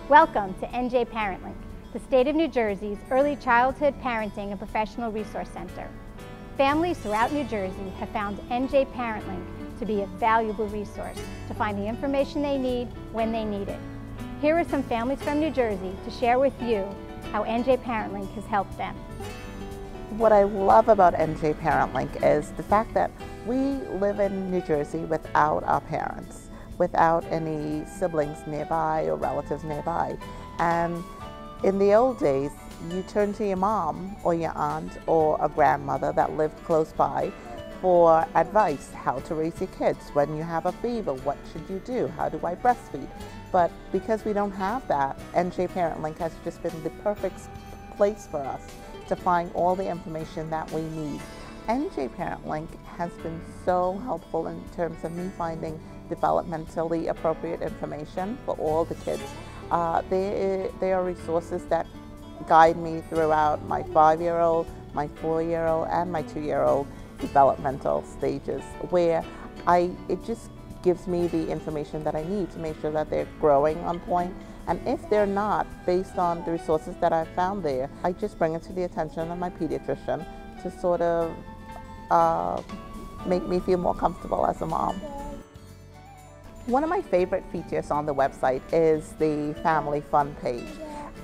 Welcome to NJ ParentLink, the state of New Jersey's early childhood parenting and professional resource center. Families throughout New Jersey have found NJ ParentLink to be a valuable resource to find the information they need when they need it. Here are some families from New Jersey to share with you how NJ ParentLink has helped them. What I love about NJ ParentLink is the fact that we live in New Jersey without our parents, without any siblings nearby or relatives nearby. And in the old days, you turn to your mom or your aunt or a grandmother that lived close by for advice, how to raise your kids. When you have a fever, what should you do? How do I breastfeed? But because we don't have that, NJ ParentLink has just been the perfect place for us to find all the information that we need. NJ ParentLink has been so helpful in terms of me finding developmentally appropriate information for all the kids. They are resources that guide me throughout my 5-year-old, my 4-year-old, and my 2-year-old developmental stages, where it just gives me the information that I need to make sure that they're growing on point. And if they're not, based on the resources that I've found there, I just bring it to the attention of my pediatrician to sort of make me feel more comfortable as a mom. One of my favorite features on the website is the family fun page.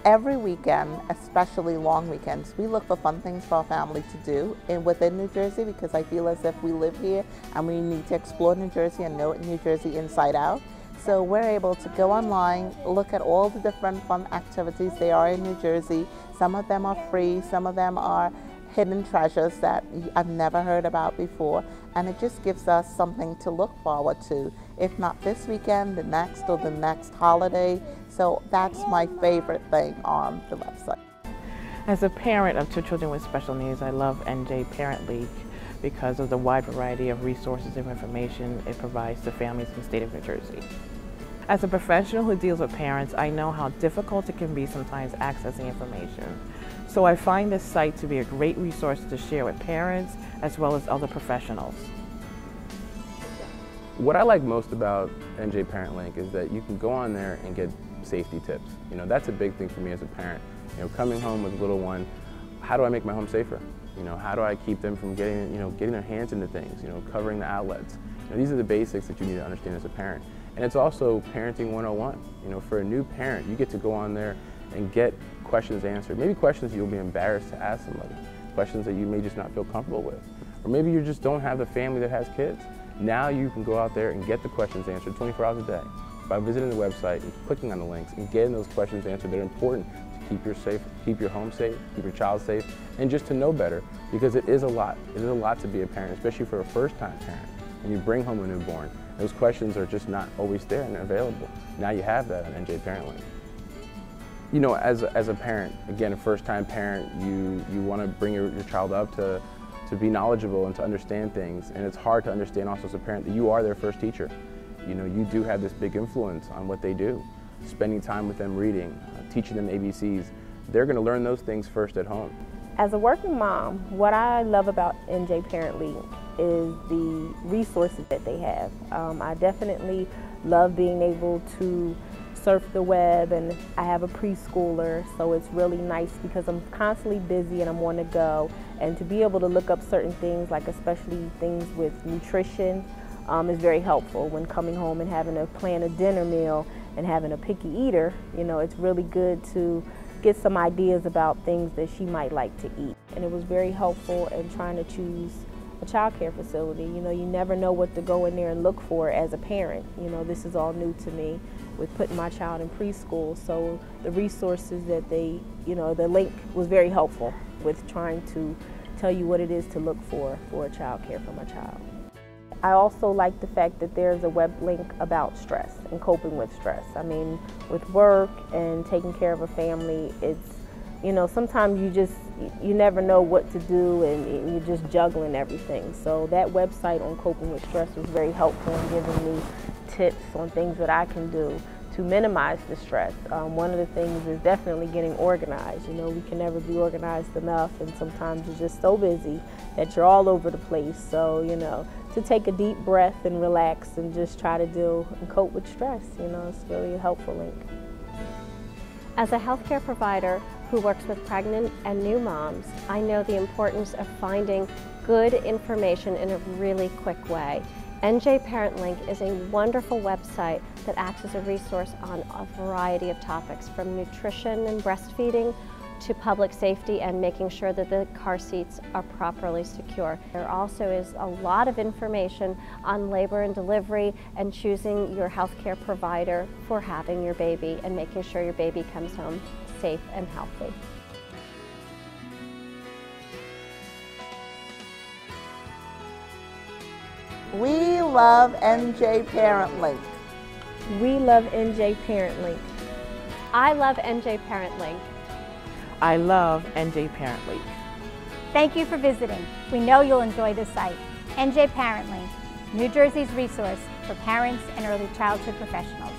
Every weekend, especially long weekends, we look for fun things for our family to do within New Jersey, because I feel as if we live here and we need to explore New Jersey and know New Jersey inside out. So we're able to go online, look at all the different fun activities there are in New Jersey. Some of them are free, some of them are hidden treasures that I've never heard about before, and it just gives us something to look forward to, if not this weekend, the next, or the next holiday. So that's my favorite thing on the website. As a parent of 2 children with special needs, I love NJ ParentLink because of the wide variety of resources and information it provides to families in the state of New Jersey. As a professional who deals with parents, I know how difficult it can be sometimes accessing information. So I find this site to be a great resource to share with parents as well as other professionals. What I like most about NJ ParentLink is that you can go on there and get safety tips. You know, that's a big thing for me as a parent. You know, coming home with a little one, how do I make my home safer? You know, how do I keep them from getting their hands into things, covering the outlets? These are the basics that you need to understand as a parent. And it's also parenting 101. For a new parent, you get to go on there and get questions answered. Maybe questions you'll be embarrassed to ask somebody, questions that you may just not feel comfortable with. Or maybe you just don't have the family that has kids. Now you can go out there and get the questions answered 24 hours a day by visiting the website and clicking on the links and getting those questions answered that are important to keep your home safe, keep your child safe, and just to know better, because it is a lot. It is a lot to be a parent, especially for a first-time parent. When you bring home a newborn, those questions are just not always there and available. Now you have that on NJ ParentLink. As a parent, again, a first-time parent, you want to bring your child up to be knowledgeable and to understand things. And it's hard to understand also as a parent that you are their first teacher. You do have this big influence on what they do. Spending time with them reading, teaching them ABCs, they're going to learn those things first at home. As a working mom, what I love about NJ ParentLink is the resources that they have. I definitely love being able to surf the web, and I have a preschooler, so it's really nice because I'm constantly busy and I'm on the go, and to be able to look up certain things, like especially things with nutrition, is very helpful when coming home and having to plan a dinner meal and having a picky eater. It's really good to get some ideas about things that she might like to eat. And it was very helpful in trying to choose a child care facility. You never know what to go in there and look for as a parent. This is all new to me with putting my child in preschool. So the resources that the link was very helpful with trying to tell you what it is to look for a child care for my child. I also like the fact that there's a web link about stress and coping with stress. I mean, with work and taking care of a family, it's, sometimes you never know what to do, and you're just juggling everything. So that website on coping with stress was very helpful in giving me tips on things that I can do to minimize the stress. One of the things is definitely getting organized. We can never be organized enough, and sometimes you're just so busy that you're all over the place. So, to take a deep breath and relax and just try to deal and cope with stress, it's really a helpful link. As a healthcare provider who works with pregnant and new moms, I know the importance of finding good information in a really quick way. NJ Parent Link is a wonderful website that acts as a resource on a variety of topics, from nutrition and breastfeeding to public safety and making sure that the car seats are properly secure. There also is a lot of information on labor and delivery and choosing your healthcare provider for having your baby and making sure your baby comes home safe and healthy. We love NJ Parent Link. We love NJ Parent Link. I love NJ Parent Link. I love NJ Parent Link. Thank you for visiting. We know you'll enjoy this site. NJ Parent Link, New Jersey's resource for parents and early childhood professionals.